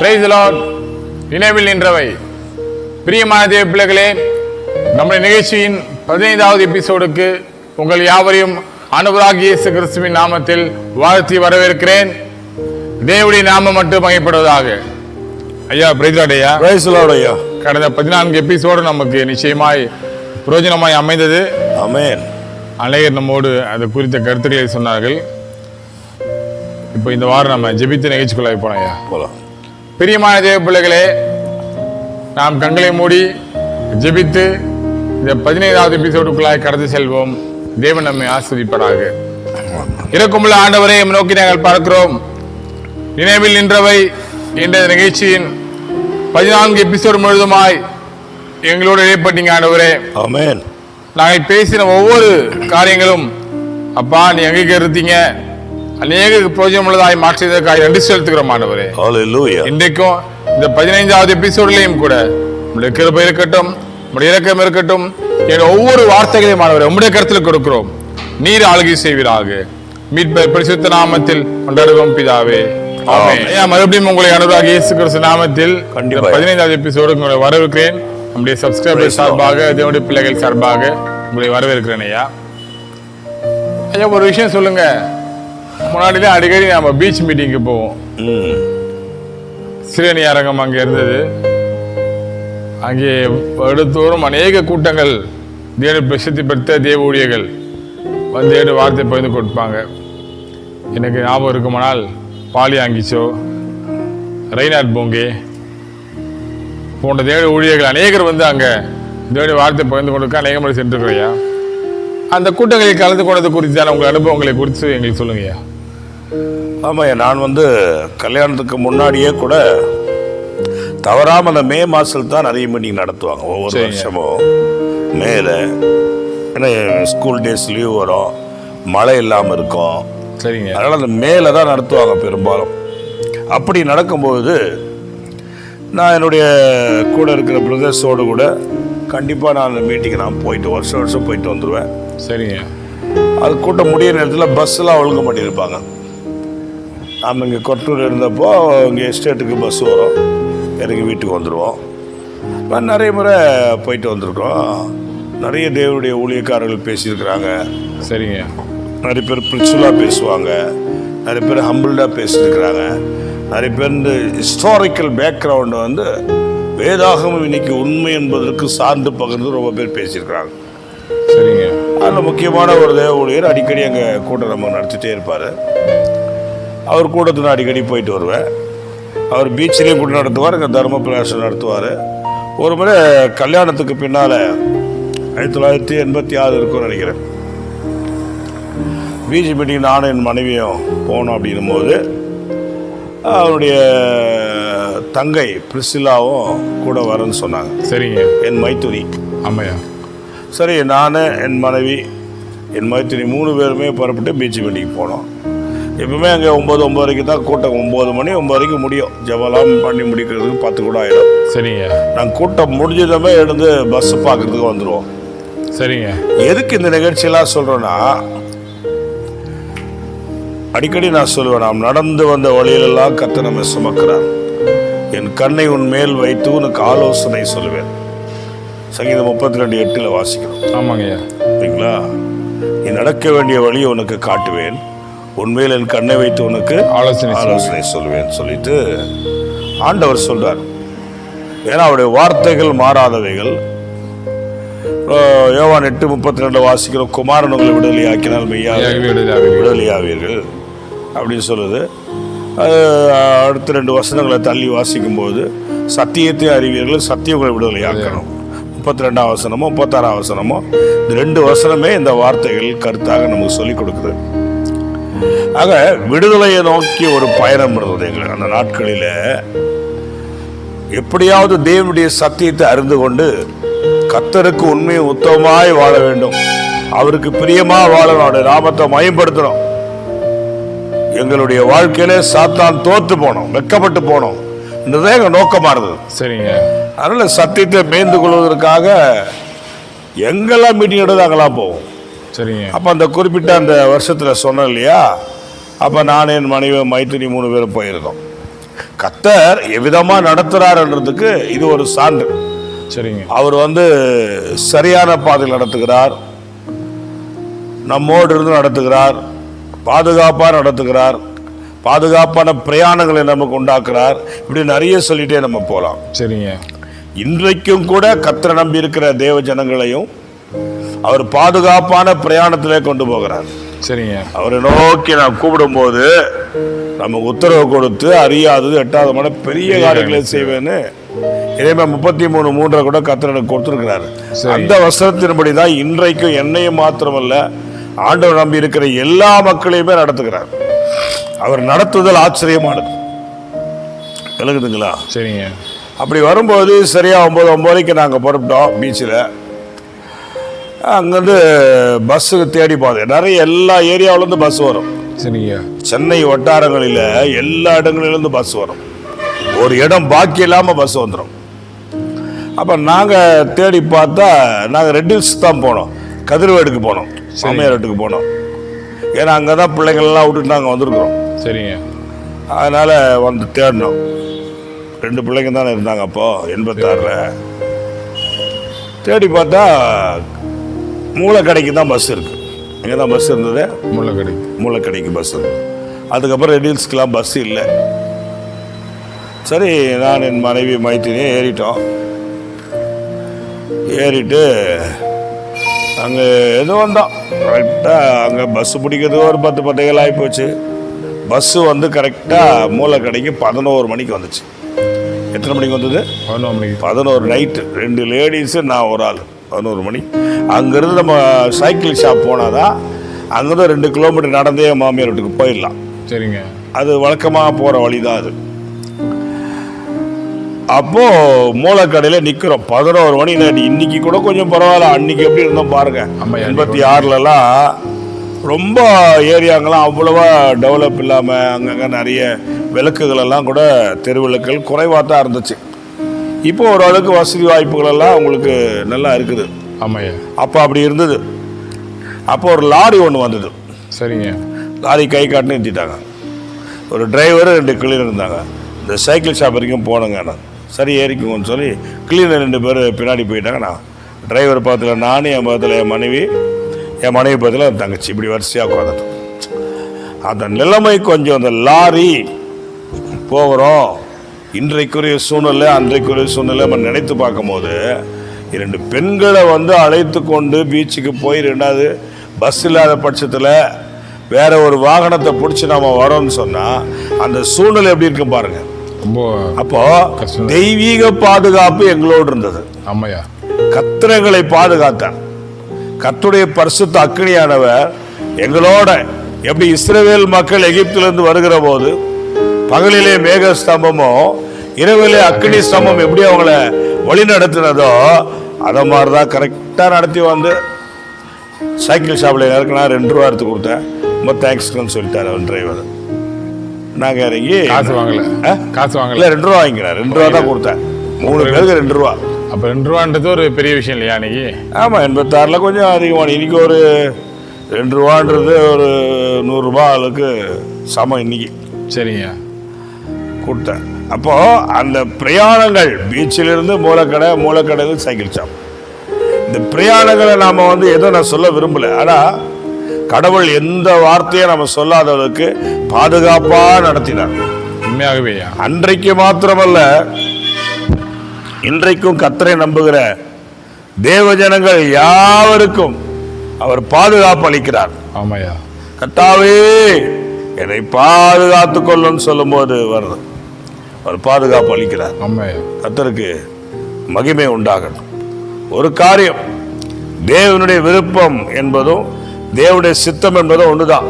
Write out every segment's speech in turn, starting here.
Price the Lord. நினைவில் நின்றவை. பிரியமான தேவ பிள்ளைகளே, நம்முடைய நிகழ்ச்சியின் 15வது எபிசோடுக்கு உங்கள் யாவரையும் ஆண்டவராகிய இயேசு கிறிஸ்துவின் நாமத்தில் வாழ்த்தி வரவேற்கிறேன். தேவனுடைய நாமம் மட்டும் மகிமைப்படுவதாக. ஐயா பிரைஸ் தி லார்ட் ஐயா. பிரைஸ் தி லார்ட் ஐயா. கடந்த 14 எபிசோடு நமக்கு நிச்சயமாய் பிரயோஜனமாய் அமைந்தது. ஆமென். அநேகர் நம்மோடு அது குறித்த கருத்துக்களை சொன்னார்கள். இப்போ இந்த வாரம் நம்ம ஜெபித்து நிகழ்ச்சிக்குள்ள போனோம் ஐயா. போலாம். பிரியமான தேவ பிள்ளைகளே, நாம் கண்களை மூடி ஜெபித்து இந்த 15வது எபிசோடுக்குள்ளாய் கடந்து செல்வோம். தேவன் நம்மை ஆசீர்வதிப்பாராக. இரக்கமுள்ள ஆண்டவரை நோக்கி நாங்கள் பார்க்கிறோம். நினைவில் நின்றவை என்ற நிகழ்ச்சியின் 14 எபிசோடு முழுதுமாய் எங்களோடு இடைப்பட்டீங்க ஆண்டவரே. ஆமென். நாங்கள் பேசின ஒவ்வொரு காரியங்களும் அப்பா நீ எங்கே இருந்தீங்க, அநேக பிரயோஜனம் உள்ளதாய் மாற்றியதற்காக நன்றி செலுத்துகிறோம் ஆண்டவரே. ஹல்லேலூயா. இன்றைக்கும் இந்த 15வது எபிசோட்லையும் கூட உங்களுடைய கிருபை இருக்கட்டும், உங்களுடைய இரக்கம் இருக்கட்டும். என் ஒவ்வொரு வார்த்தைகளையும் ஆண்டவரே உங்களுடைய கருத்தில் கொடுக்கிறோம். நீர் ஆளுகை செய்வீராக. மீட்பர் பரிசுத்த நாமத்தில் கொண்டாடுவோம் பிதாவே. ஆமென். மறுபடியும் உங்களை ஆண்டவராகிய இயேசு கிறிஸ்து நாமத்தில் 15வது எபிசோடு உங்களை வரவேற்கிறேன். நம்முடைய சப்ஸ்கிரைபர் சார்பாக, தேவனுடைய பிள்ளைகள் சார்பாக உங்களை வரவேற்கிறேன் ஐயா. ஐயா ஒரு விஷயம் சொல்லுங்க. முன்னாடிலாம் அடிக்கடி நம்ம பீச் மீட்டிங்கு போவோம். சிறுவணி அரங்கம் அங்கே இருந்தது. அங்கே எடுத்தோறும் அநேக கூட்டங்கள் தேவ பிரசித்தி பெற்ற தேவ ஊழியர்கள் வந்து வார்த்தை பகிர்ந்து கொடுப்பாங்க. எனக்கு ஞாபகம் இருக்குமானால் பாலியாங்கிச்சோ, ரெய்னாட் போங்கே போன்ற தேவ ஊழியர்கள் அநேகர் வந்து அங்கே தேவனுடைய வார்த்தை பகிர்ந்து கொடுக்க அநேக முறை சென்றிருக்கிறையா. அந்த கூட்டங்களில் கலந்து கொண்டது குறித்தான உங்கள் அனுபவங்களை குறித்து எங்களுக்கு சொல்லுங்கய்யா. ஆமாம், நான் வந்து கல்யாணத்துக்கு முன்னாடியே கூட தவறாமல் அந்த மே மாதத்தில் தான் நிறைய மீட்டிங் நடத்துவாங்க. ஒவ்வொரு வருஷமும் மேலே, ஏன்னா ஸ்கூல் டேஸ் லீவ் வரும், மழை இல்லாமல் இருக்கும். சரிங்க. அதனால் அந்த மேலே தான் நடத்துவாங்க பெரும்பாலும். அப்படி நடக்கும்போது நான் என்னுடைய கூட இருக்கிற பிரதர்ஸோடு கூட கண்டிப்பாக நான் அந்த மீட்டிங்கை நான் போயிட்டு வருஷம் போயிட்டு வந்துடுவேன். சரிங்க. அது கூட்டம் முடிய நேரத்தில் பஸ்ஸெலாம் ஒழுங்க பண்ணியிருப்பாங்க. நாம் இங்கே கொட்டூர் இருந்தப்போ இங்கே எஸ்டேட்டுக்கு பஸ் வரும், எனக்கு வீட்டுக்கு வந்துடுவோம். நான் நிறைய முறை போயிட்டு வந்திருக்கோம். நிறைய தேவனுடைய ஊழியக்காரர்கள் பேசியிருக்கிறாங்க. சரிங்க. நிறைய பேர் பிரிச்சுவலாக பேசுவாங்க, நிறைய பேர் ஹம்பிள்டாக பேசியிருக்கிறாங்க. நிறைய பேர் இந்த ஹிஸ்டாரிக்கல் பேக்ரவுண்டை வந்து வேதாகமம் இன்னைக்கு உண்மை என்பதற்கு சார்ந்து பகிர்ந்து ரொம்ப பேர் பேசியிருக்கிறாங்க. சரிங்க. அதில் முக்கியமான ஒரு தேவ ஊழியர் அடிக்கடி அங்கே கூட்டம் நம்ம நடத்திட்டே இருப்பார். அவர் கூட்டத்தில் அடிக்கடி போயிட்டு வருவேன். அவர் பீச்சிலையும் கூட்டம் நடத்துவார், இங்கே தர்ம பிரகாசம் நடத்துவார். ஒரு முறை கல்யாணத்துக்கு பின்னால் 1986 இருக்கும்னு நினைக்கிறேன், பீச் மீட்டிங் நானும் என் மனைவியும் போனோம். அப்படின்னும் போது அவருடைய தங்கை பிரிசிலாவும் கூட வரேன்னு சொன்னாங்க. சரிங்க. என் மைத்துனி. ஆமாய்யா. சரி, நான், என் மனைவி, என் மைத்திரி 3 பேருமே புறப்பட்டு பீச் மீட்டிங் போனோம். எப்பவுமே அங்கே 9 வரைக்கும் தான் கூட்டம். 9 மணி 9 வரைக்கும் முடியும். ஜபலாம் பண்ணி முடிக்கிறதுக்கு 10 கூட ஆகிடும். சரிங்க. நாங்கள் கூட்டம் முடிஞ்சதுமே எழுந்து பஸ் பார்க்கறதுக்கு வந்துடுவோம். சரிங்க. எதுக்கு இந்த நிகழ்ச்சியெல்லாம் சொல்கிறோன்னா, அடிக்கடி நான் சொல்லுவேன், நாம் நடந்து வந்த வழியிலெல்லாம் கர்த்தர் நம்மை சுமக்கிறார். என் கண்ணை உன் மேல் வைத்து உனக்கு ஆலோசனை சொல்லுவேன். சங்கீதம் 32:8 வாசிக்கிறோம். ஆமாங்கய்யா. சரிங்களா? நீ நடக்க வேண்டிய வழியை உனக்கு காட்டுவேன், உண்மையில் என் கண்ணை வைத்து உனக்கு ஆலோசனை சொல்லுவேன் சொல்லிட்டு ஆண்டவர் சொல்றார். ஏன்னா அவருடைய வார்த்தைகள் மாறாதவைகள். யோவான் 8:32 வாசிக்கிறோம், குமாரன் உங்களை விடுதலை ஆக்கினால் மெய்யாக விடுதலையாவீர்கள் அப்படின்னு சொல்லுது. அடுத்த 2 வசனங்களை தள்ளி வாசிக்கும்போது சத்தியத்தை அறிவீர்கள், சத்தியம் உங்களை விடுதலை ஆக்கணும். 32ஆம் வசனமோ 36ஆம் வசனமோ, இந்த 2 வசனமே இந்த வார்த்தைகள் கருத்தாக நமக்கு சொல்லிக் கொடுக்குது. ஆக விடுதலையை நோக்கி ஒரு பயணம் இருந்தது எங்களுக்கு அந்த நாட்களில். எப்படியாவது தேவனுடைய சத்தியத்தை அறிந்து கொண்டு கர்த்தருக்கு உண்மையை உத்தமமாய் வாழ வேண்டும், அவருக்கு பிரியமாக வாழணும், அவருடைய நாமத்தை மயப்படுத்தணும். எங்களுடைய வாழ்க்கையில சாத்தான் தோத்து போனோம், வெட்கப்பட்டு போனோம் என்றதான் எங்கள் நோக்கமாக இருந்தது. சரிங்க. அதனால சத்தியத்தை மேய்ந்து கொள்வதற்காக எங்கெல்லாம் மீட்டிங் எடுத்து அங்கெல்லாம் போவோம். சரிங்க. அப்போ அந்த குறிப்பிட்ட அந்த வருஷத்தில் சொன்னேன் இல்லையா, அப்போ நான், என் மனைவி, மைத்திரி 3 பேரும் போயிருந்தோம். கர்த்தர் எவ்விதமா நடத்துறாருன்றதுக்கு இது ஒரு சான்று. சரிங்க. அவர் சரியான பாதையில் நடத்துகிறார், நம்மோடு இருந்து நடத்துகிறார், பாதுகாப்பா நடத்துகிறார், பாதுகாப்பான பிரயாணங்களை நமக்கு உண்டாக்குறார். இப்படி நிறைய சொல்லிட்டே நம்ம போலாம். சரிங்க. இன்றைக்கும் கூட கர்த்தரை நம்பி இருக்கிற தேவ ஜனங்களையும் அவர் பாதுகாப்பான பிரயாணத்திலே கொண்டு போகிறார். சரிங்க. அவரை நோக்கி நான் கூப்பிடும் போது நமக்கு உத்தரவு கொடுத்து அறியாதது எட்டாவது மன பெரிய காரியங்களை செய்வேன்னு இதேமாதிரி 33:3 கூட கர்த்தர் எனக்கு கொடுத்துருக்கிறாரு. அந்த வசனத்தின்படி தான் இன்றைக்கும் என்னையும் மாத்திரமல்ல ஆண்டவர் நம்பி இருக்கிற எல்லா மக்களையுமே நடத்துகிறார். அவர் நடத்துதல் ஆச்சரியமானது. விளங்குதுங்களா? சரிங்க. அப்படி வரும்போது சரியா 9:30 நாங்கள் புறப்பட்டோம் பீச்சில். அங்கேருந்து பஸ்ஸுக்கு தேடி போகுது. நிறைய எல்லா ஏரியாவிலேருந்து பஸ் வரும். சரிங்க. சென்னை வட்டாரங்களில் எல்லா இடங்களிலிருந்து பஸ் வரும். ஒரு இடம் பாக்கி இல்லாமல் பஸ் வந்துடும். அப்போ நாங்கள் தேடி பார்த்தா நாங்கள் ரெட் ஹில்ஸ் தான் போனோம், கதிர்வேடுக்கு போனோம், மாமியார் வீட்டுக்கு போனோம். ஏன்னா அங்கே தான் பிள்ளைங்கள்லாம் விட்டுட்டு நாங்கள் வந்திருக்கிறோம். சரிங்க. அதனால் தேடினோம். 2 பிள்ளைங்க தானே இருந்தாங்க அப்போ 86. தேடி பார்த்தா மூளைக்கடைக்கு தான் பஸ் இருக்குது. இங்கே தான் பஸ் இருந்தது, மூளைக்கடைக்கு பஸ் இருந்தது. அதுக்கப்புறம் ரெட் ஹில்ஸ்க்கெலாம் பஸ் இல்லை. சரி, நான் என் மனைவி மைத்தினே ஏறிட்டோம். ஏறிட்டு அங்கே எதுவும் வந்தோம். கரெக்டாக அங்கே பஸ்ஸு பிடிக்கிறதுக்கு ஒரு 10 ஆகி போச்சு. பஸ்ஸு கரெக்டாக மூளைக்கடைக்கு 11 மணிக்கு வந்துச்சு. எத்தனை மணிக்கு வந்தது? 11 மணிக்கு. 11 நைட்டு. 2 லேடிஸு, நான் ஒரு ஆள். 11 மணி. அங்கேருந்து நம்ம சைக்கிள் ஷாப் போனால் தான் அங்கேருந்து 2 கிலோமீட்டர் நடந்தே மாமியார் வீட்டுக்கு போயிடலாம். சரிங்க. அது வழக்கமாக போகிற வழி தான் அது. அப்போது மூளைக்கடையில் நிற்கிறோம். 11 மணி நைட்டு. இன்னைக்கு கூட கொஞ்சம் பரவாயில்ல, அன்னைக்கு எப்படி இருந்தோம் பாருங்கள். 86லலாம் ரொம்ப ஏரியாங்கெல்லாம் அவ்வளோவா டெவலப் இல்லாமல் அங்கங்கே நிறைய விளக்குகளெல்லாம் கூட தெருவிளக்குகள் குறைவாக தான் இருந்துச்சு. இப்போ ஓரளவுக்கு வசதி வாய்ப்புகள் எல்லாம் உங்களுக்கு நல்லா இருக்குது. ஆமாய்யா. அப்போ அப்படி இருந்தது. அப்போ ஒரு லாரி ஒன்று வந்தது. சரிங்க. லாரி கை காட்டுன்னு நிறுத்திட்டாங்க. ஒரு டிரைவர் 2 கிளீனர் இருந்தாங்க. இந்த சைக்கிள் ஷாப் வரைக்கும் போனேங்க நான். சரி ஏறிக்குங்கன்னு சொல்லி கிளீனர் 2 பேர் பின்னாடி போயிட்டாங்க. நான் டிரைவர் பக்கத்தில் நான், என் பக்கத்தில் என் மனைவி பக்கத்தில் என் தங்கச்சி, இப்படி வரிசையாக உட்காந்துட்டோம். அந்த நிலைமை கொஞ்சம் அந்த லாரி போகிறோம் இன்றைக்குரிய சூழ்நிலை அன்றைக்குரிய சூழ்நிலை நம்ம நினைத்து பார்க்கும்போது 2 பெண்களை அழைத்து கொண்டு பீச்சுக்கு போய் 2வது பஸ் இல்லாத பட்சத்தில் வேற ஒரு வாகனத்தை பிடிச்சி நம்ம வரோம்னு சொன்னால் அந்த சூழ்நிலை எப்படி இருக்கு பாருங்க. அப்போ தெய்வீக பாதுகாப்பு எங்களோடு இருந்தது. ஆமாய்யா. கர்த்தரை பாதுகாத்தார். கர்த்தருடைய பரிசுத்த அக்கினியானவர் எங்களோட எப்படி இஸ்ரவேல் மக்கள் எகிப்திலிருந்து வருகிற போது பகலிலே மேக ஸ்தம்பமோ இரவிலே அக்கினி ஸ்தம்பம் எப்படி அவங்கள வழி நடத்தினதோ அதை மாதிரிதான் கரெக்டா நடத்தி சைக்கிள் ஷாப்ல இறக்குனா 2 ரூபா எடுத்து கொடுத்தேன். ரொம்ப தேங்க்ஸ்ன்னு சொல்லிட்டாரு அவன் டிரைவர். நாங்க இறங்கி காசு வாங்கல 2 ரூபா வாங்கிக்கிறேன். 2 ரூபா தான் கொடுத்தேன். 3 பேருக்கு 2 ரூபா. அப்ப 2 ரூபான்றது ஒரு பெரிய விஷயம் இல்லையா அன்னைக்கு? ஆமா, 86ல கொஞ்சம் அதிகமான. இன்னைக்கு ஒரு 2 ரூபான்றது ஒரு 100 ரூபாய் ஆளுக்கு சமம் இன்னைக்கு. சரிங்க. கொடுத்தேன். அப்போ அந்த பிரயாணங்கள் பீச்சிலிருந்து மூளைக்கடை சைக்கிள் ஷாப், இந்த பிரயாணங்களை நாம ஏதோ நான் சொல்ல விரும்பல. ஆனா கடவுள் எந்த வார்த்தையை நம்ம சொல்லாதவருக்கு பாதுகாப்பா நடத்தினார். உண்மையாகவே அன்றைக்கு மாத்திரமல்ல இன்றைக்கும் கர்த்தரை நம்புகிற தேவ ஜனங்கள் யாவருக்கும் அவர் பாதுகாப்பு அளிக்கிறார். ஆமாய்யா. கர்த்தாவே என்னை பாதுகாத்துக் கொள்ளுன்னு சொல்லும் போது வருது, அவர் பாதுகாப்பு அளிக்கிறார். கர்த்தருக்கு மகிமை உண்டாகட்டும். ஒரு காரியம், தேவனுடைய விருப்பம் என்பதும் தேவனுடைய சித்தம் என்பதும் ஒண்ணுதான்.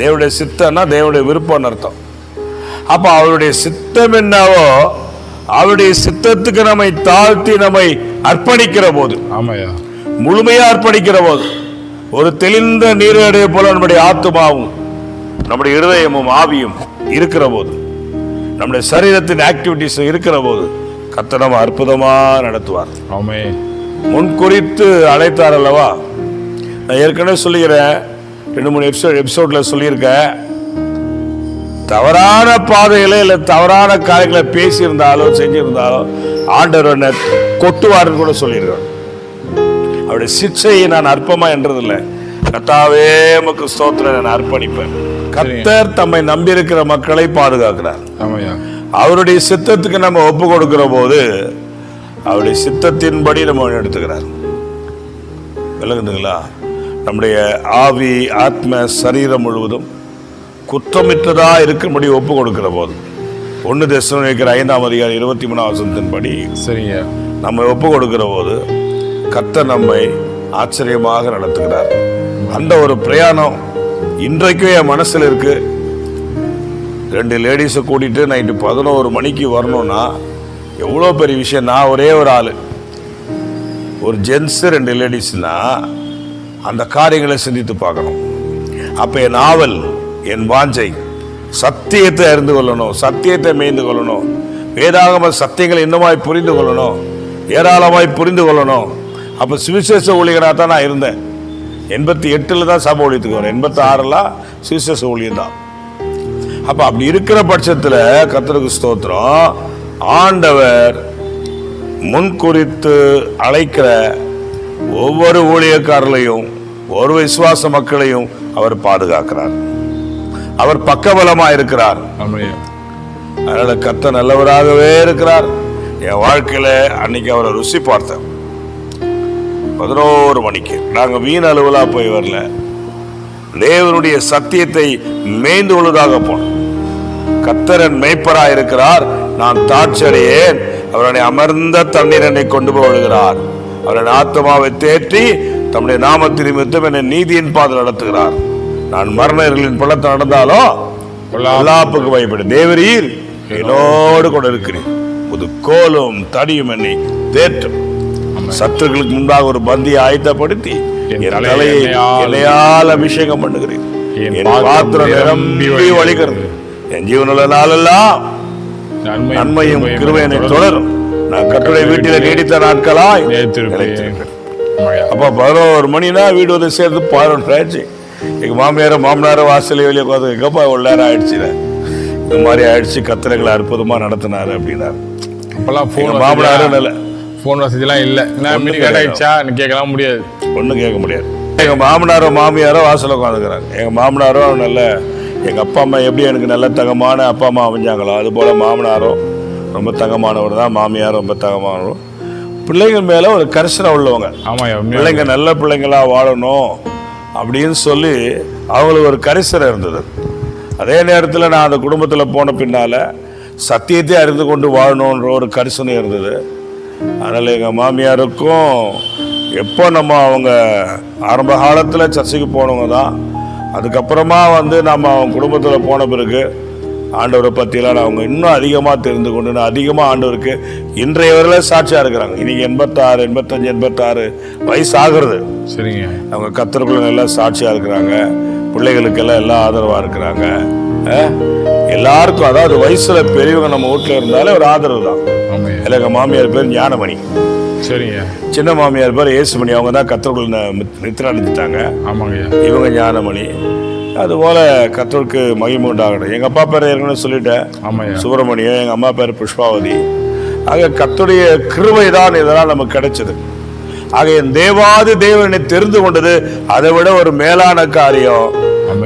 தேவனுடைய சித்தம்னா தேவனுடைய விருப்பம் அர்த்தம். அப்ப அவருடைய சித்தம் என்னவோ அவருடைய சித்தத்துக்கு நம்மை தாழ்த்தி நம்மை அர்ப்பணிக்கிற போது, முழுமையா அர்ப்பணிக்கிற போது, ஒரு தெளிந்த நீரடைய போல நம்முடைய ஆத்துமாவும் நம்முடைய இருதயமும் ஆவியும் இருக்கிற போது, நம்முடைய சரீரத்தின் ஆக்டிவிட்டிஸ் இருக்கிற போது கர்த்தர் நம்ம அற்புதமா நடத்துவார். முன் குறித்து அழைத்தார் அல்லவா? நான் ஏற்கனவே சொல்லிக்கிறேன், 2-3 எபிசோட்ல சொல்லியிருக்கேன். தவறான பாதையில இல்ல தவறான காரியங்களை பேசியிருந்தாலோ செஞ்சிருந்தாலோ ஆண்டவர் என்ன கொட்டுவார்னு கூட சொல்லியிருக்கார். அவருடைய சிக்ஷையை நான் அற்பமா என்றதில்லை. கர்த்தாவே உமக்கு ஸ்தோத்திரம், நான் அர்ப்பணிப்பேன். கர்த்தர் தம்மை நம்பியிருக்கிற மக்களை பாதுகாக்கிறார். அவருடைய சித்தத்துக்கு நம்ம ஒப்பு கொடுக்கிற போது அவருடைய சித்தத்தின்படி நம்ம எடுத்துக்கிறார். விளங்குதுங்களா? நம்முடைய ஆவி, ஆத்ம, சரீரம் முழுவதும் குற்றமிட்டதா இருக்கும்படி ஒப்பு கொடுக்கிற போது 1 தெசலோனிக்கர் 5:23 சரிங்க, நம்ம ஒப்பு கொடுக்கிற போது கர்த்தர் நம்மை ஆச்சரியமாக நடத்துகிறார். அந்த ஒரு பிரயாணம் இன்றைக்கும் என் மனசுல இருக்கு. 2 லேடிஸை கூட்டிட்டு நைட்டு 11 மணிக்கு வரணும்னா எவ்வளோ பெரிய விஷயம். நான் ஒரே ஒரு ஆளு, ஒரு ஜென்ஸ் 2 லேடிஸ்னா அந்த காரியங்களை சிந்தித்து பார்க்கணும். அப்ப என் ஆவல், என் வாஞ்சை சத்தியத்தை அறிந்து கொள்ளணும், சத்தியத்தை மேய்ந்து கொள்ளணும், வேதாகம சத்தியங்களை இன்னுமாய் புரிந்து கொள்ளணும், ஏராளமாய் புரிந்து கொள்ளணும். அப்ப சுவிசேஷ ஊழியராக தான் நான் இருந்தேன். 88 தான் சபை ஊழியத்துக்கு வரேன், 86 சுவிசேஷ ஊழியம் தான். அப்ப அப்படி இருக்கிற பட்சத்துல கர்த்தருக்கு ஸ்தோத்திரம், ஆண்டவர் முன்குறித்து அழைக்கிற ஒவ்வொரு ஊழியக்காரர்களையும் ஒரு விசுவாச மக்களையும் அவர் பாதுகாக்கிறார். அவர் பக்கபலமா இருக்கிறார். அதனால கர்த்தர் நல்லவராகவே இருக்கிறார். என் வாழ்க்கையில அன்னைக்கு அவரை ருசி பார்த்தேன். 11 மணிக்கு நாங்க வீண் அலுவலா போய் வரல, தேவனுடைய சத்தியத்தை மேய்ந்து கொள்வதாக போனோம். கர்த்தரன் மேய்ப்பரா இருக்கிறார், நான் தாட்சி அடையேன். அவருடைய அமர்ந்த தண்ணீர் என்னை கொண்டு போய் விடுகிறார். அவருடைய ஆத்மாவை தேற்றி தம்முடைய நாமத்தின் நிமித்தம் என்னை நீதியின் பாதை நடத்துகிறார். நான் மரணர்களின் பள்ளத்தை நடந்தாலும் பொல்லாப்புக்கு பயப்படு, தேவரீர் என்னோடு கூட இருக்கிறேன். புது கோலும் தடியும் என்னை தேற்றும். சத்துருக்களுக்கு முன்பாக ஒரு பந்தியை ஆயத்தப்படுத்தி என் தலையை இலையால் அபிஷேகம் பண்ணுகிறேன். என் பாத்திரம் நிரம்பி வழிகிறது. என் ஜீவனுள்ள நாளெல்லாம் நன்மையும் கிருபையும் என்னை தொடரும். நான் கர்த்தருடைய வீட்டில நீடித்த நாட்களாய் நிலைத்திருப்பேன். அப்ப 11 மணினா வீடு வந்து சேர்ந்து 11 ஆயிடுச்சு. எங்க மாமனார வாசலே வெளியே உட்காந்து, எங்கப்பா இவ்வளவு நேரம் ஆயிடுச்சு, இந்த மாதிரி ஆயிடுச்சு, கர்த்தர்களை அற்புதமா நடத்தினாரு அப்படின்னாரு. அப்பெல்லாம் மாமனாரும் நல்ல போன் வசதிலாம் இல்லை, கேட்கலாம் முடியாது, ஒன்றும் கேட்க முடியாது. எங்க மாமனாரோ மாமியாரோ வாசல உட்காந்துக்கிறாங்க. எங்க மாமனாரோ நல்ல, எங்க அப்பா அம்மா எப்படி எனக்கு நல்ல தங்கமான அப்பா அம்மா அமைஞ்சாங்களோ அது போல மாமனாரோ ரொம்ப தங்கமானவர் தான், மாமியார் ரொம்ப தங்கமானவர். பிள்ளைகள் மேல ஒரு கரிசனை உள்ளவங்க. பிள்ளைங்க நல்ல பிள்ளைங்களா வாழணும் அப்படின்னு சொல்லி அவங்களுக்கு ஒரு கரிசனை இருந்தது. அதே நேரத்தில் நான் அந்த குடும்பத்தில் போன பின்னால சத்தியத்தை அறிந்து கொண்டு வாழணுன்ற ஒரு கரிசனை இருந்தது. அதனால் எங்கள் மாமியாருக்கும் எப்போ நம்ம அவங்க ஆரம்ப காலத்தில் சர்ச்சைக்கு போனவங்க தான், அதுக்கப்புறமா வந்து நம்ம அவங்க குடும்பத்தில் போன பிறகு ஆண்டவரை பற்றியெல்லாம் அவங்க இன்னும் அதிகமாக தெரிந்து கொண்டு அதிகமாக ஆண்டவருக்கு இன்றைய வரையில் சாட்சியாக இருக்கிறாங்க. இன்னைக்கு 86, 85, 86 வயசு ஆகுறது. சரிங்க. அவங்க கர்த்தருக்குள்ள நல்லா சாட்சியாக இருக்கிறாங்க. பிள்ளைகளுக்கெல்லாம் எல்லாம் ஆதரவாக இருக்கிறாங்க. எல்லாருக்கும், அதாவது வயசுல பெரியவங்க நம்ம வீட்டில் இருந்தாலே ஒரு ஆதரவு தான். இல்லை, எங்கள் மாமியார் பேர் ஞானமணி. சரிங்க. சின்ன மாமியார் பேர் ஏசுமணி. அவங்க தான் கர்த்தருக்குள்ள நித்திரை அடைஞ்சிட்டாங்க. இவங்க ஞானமணி. அதுபோல கர்த்தருக்கு மகிமை உண்டாகணும். எங்க அப்பா பேர் ஏற்கனவே சொல்லிட்டேன், சுப்பிரமணியம். எங்க அம்மா பேர் புஷ்பாவதி. ஆக கர்த்தருடைய கிருபை தான் இதெல்லாம் நமக்கு கிடைச்சது. ஆக என் தேவாதி தேவனை தெரிந்து கொண்டது அதை விட ஒரு மேலான காரியம்.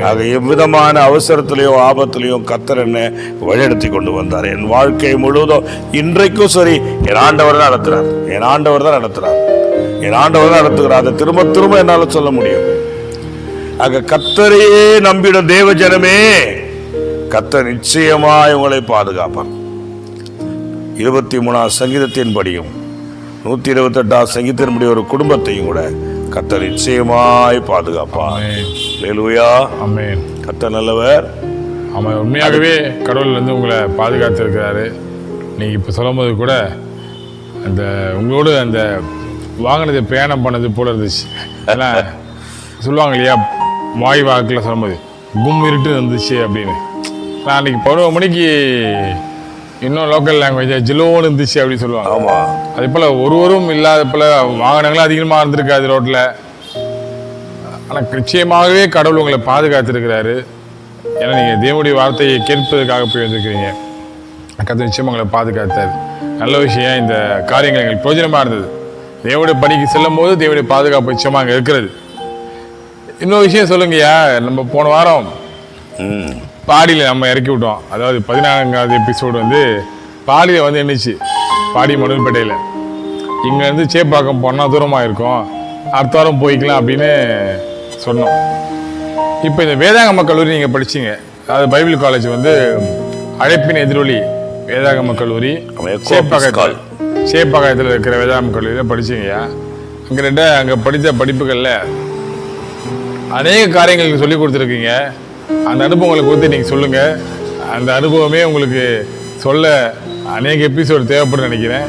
ஆக எவ்விதமான அவசரத்திலையும் ஆபத்திலையும் கர்த்தர் என்னை வழிநடத்தி கொண்டு வந்தார். என் வாழ்க்கை முழுவதும் இன்றைக்கும் சரி என் ஆண்டவர் தான் நடத்துறார், என் ஆண்டவர் தான் நடத்துறார், என் ஆண்டவர் தான் நடத்துகிறார். அதை திரும்ப திரும்ப என்னால சொல்ல முடியும். ஆக கர்த்தரையே நம்பிடும் தேவ ஜனமே, கர்த்தர் நிச்சயமாய் உங்களை பாதுகாப்பார். 23ஆம் சங்கீதத்தின்படியும் 128ஆம் சங்கீதத்தின்படி ஒரு குடும்பத்தையும் கூட கர்த்தர் நிச்சயமாய் பாதுகாப்பார். அல்லேலூயா. ஆமென். கர்த்தர் நல்லவர். ஆமாம், உண்மையாகவே கடவுள் வந்து உங்களை பாதுகாத்திருக்கிறாரு. நீங்கள் இப்போ சொல்லும்போது கூட அந்த உங்களோட அந்த வாங்கினது பிரயாணம் பண்ணது போல இருந்துச்சு. ஏன்னா சொல்லுவாங்க இல்லையா, வாய் வாக்கில் சொல்லும்போது கும் இருட்டு இருந்துச்சு அப்படின்னு. நான் அன்றைக்கி 11 மணிக்கு இன்னும் லோக்கல் லாங்குவேஜ் ஜிலோன்னு இருந்துச்சு அப்படின்னு சொல்லுவாங்க. ஆமாம். அதே போல் ஒருவரும் இல்லாத போல் வாகனங்களும் அதிகமாக இருந்திருக்காது ரோட்டில். ஆனால் நிச்சயமாகவே கடவுள் உங்களை பாதுகாத்திருக்கிறாரு. ஏன்னா நீங்கள் தேவனுடைய வார்த்தையை கேட்பதற்காக போய் வந்திருக்கிறீங்க. கர்த்தர் நிச்சயமாக உங்களை பாதுகாத்தார். நல்ல விஷயம். இந்த காரியங்கள் எங்களுக்கு பிரயோஜனமாக இருந்தது. தேவனுடைய பணிக்கு செல்லும் போது தேவனுடைய பாதுகாப்பு நிச்சயமாக அங்கே இருக்கிறது. இன்னொரு விஷயம் சொல்லுங்கய்யா. நம்ம போன வாரம் பாடியில் நம்ம இறக்கி விட்டோம். அதாவது 14வது எபிசோடு வந்து பாடியில் வந்து என்னச்சு, பாடி மணல்பேட்டையில். இங்கேருந்து சேப்பாக்கம் போனால் தூரமாக இருக்கும், அடுத்த வாரம் போய்க்கலாம் அப்படின்னு சொன்னோம். இப்போ இந்த வேதாகம கல்லூரி நீங்கள் படிச்சீங்க, அதாவது பைபிள் காலேஜ் வந்து அழைப்பின் எதிரொலி வேதாகம கல்லூரி சேப்பாக்கத்தில் இருக்கிற வேதாகம கல்லூரியில் படிச்சீங்கய்யா. அங்கே படித்த படிப்புகளில் அநேக காரியங்களுக்கு சொல்லி கொடுத்துருக்கீங்க. அந்த அனுபவங்களை குறித்து நீங்கள் சொல்லுங்கள். அந்த அனுபவமே உங்களுக்கு சொல்ல அநேக எபிசோடு தேவைப்படும் நினைக்கிறேன்.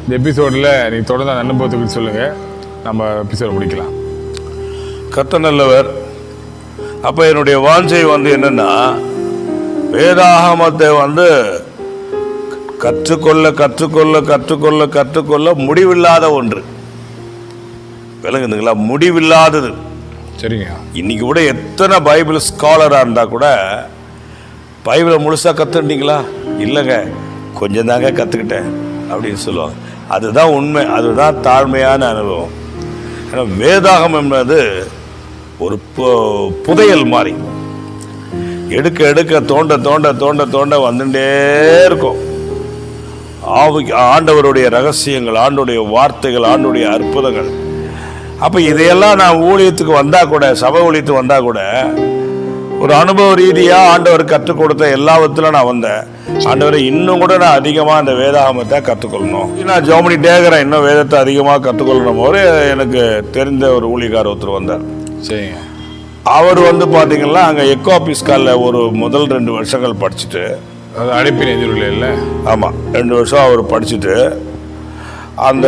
இந்த எபிசோடில் நீங்கள் தொடர்ந்து அந்த அனுபவத்தை குறித்து சொல்லுங்கள். நம்ம எபிசோட முடிக்கலாம். கர்த்தர் நல்லவர். அப்போ என்னுடைய வாஞ்சை வந்து என்னன்னா, வேதாகமத்தை வந்து கற்றுக்கொள்ள கற்றுக்கொள்ள கற்றுக்கொள்ள கற்றுக்கொள்ள முடிவில்லாத ஒன்று. விளங்குதுங்களா? முடிவில்லாதது. சரிங்க. இன்னைக்கு கூட எத்தனை பைபிள் ஸ்காலராக இருந்தால் கூட பைபிளை முழுசாக கற்றுட்டீங்களா? இல்லைங்க, கொஞ்சம் தாங்க கற்றுக்கிட்டேன் அப்படின்னு சொல்லுவாங்க. அதுதான் உண்மை, அதுதான் தாழ்மையான அனுபவம். ஏன்னா வேதாகம் என்பது ஒரு புதையல் மாதிரி, எடுக்க எடுக்க தோண்ட தோண்ட தோண்ட தோண்ட வந்துட்டே இருக்கும். ஆண்டவருடைய ரகசியங்கள், ஆண்டோடைய வார்த்தைகள், ஆண்டோடைய அற்புதங்கள். அப்போ இதையெல்லாம் நான் ஊழியத்துக்கு வந்தால் கூட, சபை ஊழியத்துக்கு வந்தால் கூட, ஒரு அனுபவ ரீதியாக ஆண்டவர் கற்றுக் கொடுத்த எல்லாவற்றிலும் நான் வந்தேன். ஆண்டவரை இன்னும் கூட நான் அதிகமாக அந்த வேதாகமத்தை கற்றுக்கொள்ளணும், நான் ஜெபம் பண்ணிட்டே இருக்கிறேன், இன்னும் வேதத்தை அதிகமாக கற்றுக்கொள்ளணும். போது எனக்கு தெரிந்த ஒரு ஊழியக்காரர் ஒருத்தர் வந்தார். சரிங்க. அவர் வந்து பார்த்தீங்கன்னா அங்கே எக்கோபிஸ்காலில் ஒரு முதல் 2 வருஷங்கள் படிச்சுட்டு, அது அழைப்பின் எதிரொலி இல்லை? ஆமாம், 2 வருஷம் அவர் படிச்சுட்டு அந்த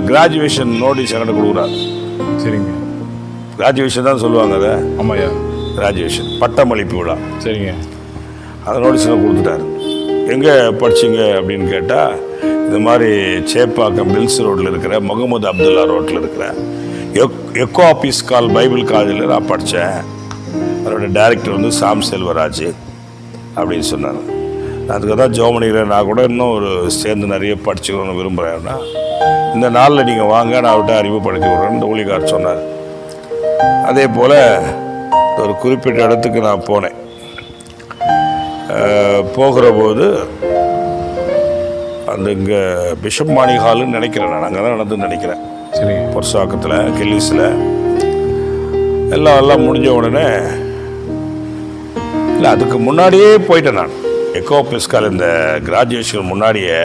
கிராஜுவேஷன் நோட்டீஸ் என்கிட்ட கொடுக்குறாரு. சரிங்க. கிராஜுவேஷன் தான் சொல்லுவாங்க அதை. ஆமாய்யா, கிராஜுவேஷன் பட்டமளிப்பு விழா. சரிங்க. அந்த நோட்டீஸில் கொடுத்துட்டாரு. எங்கே படிச்சிங்க அப்படின்னு கேட்டால், இந்த மாதிரி சேப்பாக்கம் பில்ஸ் ரோட்டில் இருக்கிற முகமது அப்துல்லா ரோட்டில் இருக்கிற எக்கோபிஸ்கால் பைபிள் காலேஜில் நான் படித்தேன். அதோட டைரக்டர் வந்து சாம் செல்வராஜ் அப்படின்னு சொன்னாங்க. நான் அதுக்கு தான் ஜெபம் பண்ணிக்கிறேன். நான் கூட இன்னும் ஒரு சேர்ந்து நிறைய படிச்சுக்கணும்னு விரும்புகிறேன்னா, இந்த நாளில் நீங்கள் வாங்க, நான் அவர்கிட்ட அறிமுகப்படுத்தி விட்றேன்னு இந்த ஊழியக்காரர் சொன்னார். அதே போல் ஒரு குறிப்பிட்ட இடத்துக்கு நான் போனேன். போகிற போது அந்த இங்கே பிஷப் மாணி ஹாலுன்னு நினைக்கிறேன், நான் அங்கே தான் நடந்துன்னு நினைக்கிறேன். சரி. பொர்சாக்கத்தில் கெல்லிஸில் எல்லாம் முடிஞ்ச உடனே, இல்லை அதுக்கு முன்னாடியே போயிட்டேன் நான். எக்கோபிஸ்கால் இந்த கிராஜுவேஷன் முன்னாடியே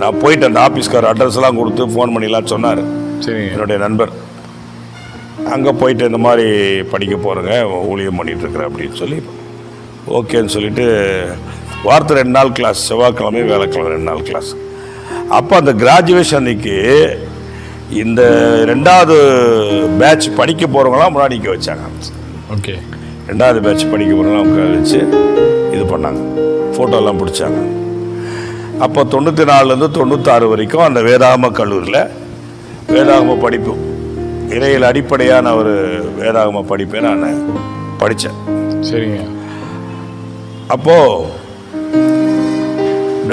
நான் போயிட்டேன். அந்த ஆஃபீஸ்கார் அட்ரஸ்லாம் கொடுத்து ஃபோன் பண்ணிலாம் சொன்னார். சரி. என்னுடைய நண்பர் அங்கே போயிட்டு இந்த மாதிரி படிக்க போகிறேங்க, ஊழியம் பண்ணிகிட்ருக்குறேன் அப்படின்னு சொல்லி, ஓகேன்னு சொல்லிவிட்டு வாரத்தில் 2 நாள் கிளாஸ், செவ்வாய்க்கிழமை வேலைக்கிழமை 2 நாள் கிளாஸ். அப்போ அந்த கிராஜுவேஷன் அன்னைக்கு இந்த 2வது பேட்ச் படிக்க போகிறவங்களாம் முன்னாடி நிற்க வச்சாங்க. ஓகே. 2வது பேட்ச் படிக்க போகிறவங்களாம் வச்சு இது பண்ணாங்க, ஃபோட்டோலாம் பிடிச்சாங்க. அப்போ 94லேருந்து 96 வரைக்கும் அந்த வேதாகம கல்லூரியில் வேதாகம படிப்பு, இறையில் அடிப்படையான ஒரு வேதாகம படிப்பை நான் படித்தேன். சரிங்க. அப்போது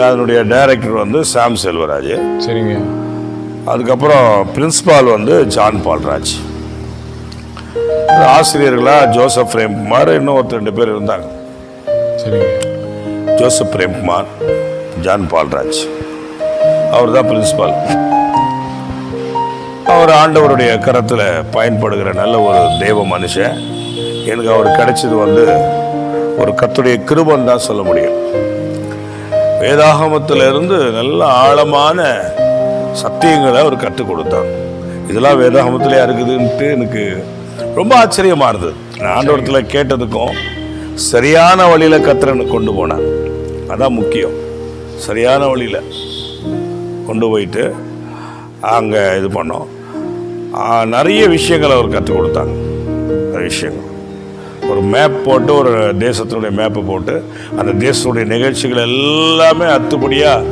அதனுடைய டைரக்டர் வந்து சாம் செல்வராஜ். சரிங்க. அதுக்கப்புறம் பிரின்சிபால் வந்து ஜான் பால்ராஜ். ஆசிரியர்களாக ஜோசப் பிரேம்குமார், இன்னும் 2 பேர் இருந்தாங்க. சரிங்க. ஜோசப் பிரேம்குமார், ஜான் பால்ராஜ், அவர் தான் பிரின்சிபால். அவர் ஆண்டவருடைய கரத்தில் பயன்படுகிற நல்ல ஒரு தெய்வ மனுஷன். எனக்கு அவர் கிடைச்சது வந்து ஒரு கர்த்தருடைய கிருபைன்னு தான் சொல்ல முடியும். வேதாகமத்திலிருந்து நல்ல ஆழமான சத்தியங்களை அவர் கற்றுக் கொடுத்தார். இதெல்லாம் வேதாகமத்திலே இருக்குதுன்ட்டு எனக்கு ரொம்ப ஆச்சரியமாக இருந்தது. நான் ஆண்டவரத்தில் கேட்டதுக்கும் சரியான வழியில் கர்த்தரை கொண்டு போனார். அதான் முக்கியம். சரியான வழியில் கொண்டு போயிட்டு அங்கே இது பண்ணோம். நிறைய விஷயங்களை அவர் கற்றுக் கொடுத்தாங்க. நிறைய விஷயங்கள், ஒரு மேப் போட்டு, ஒரு தேசத்தினுடைய மேப்பை போட்டு, அந்த தேசத்துடைய நிகழ்ச்சிகள் எல்லாமே அத்துப்படியாக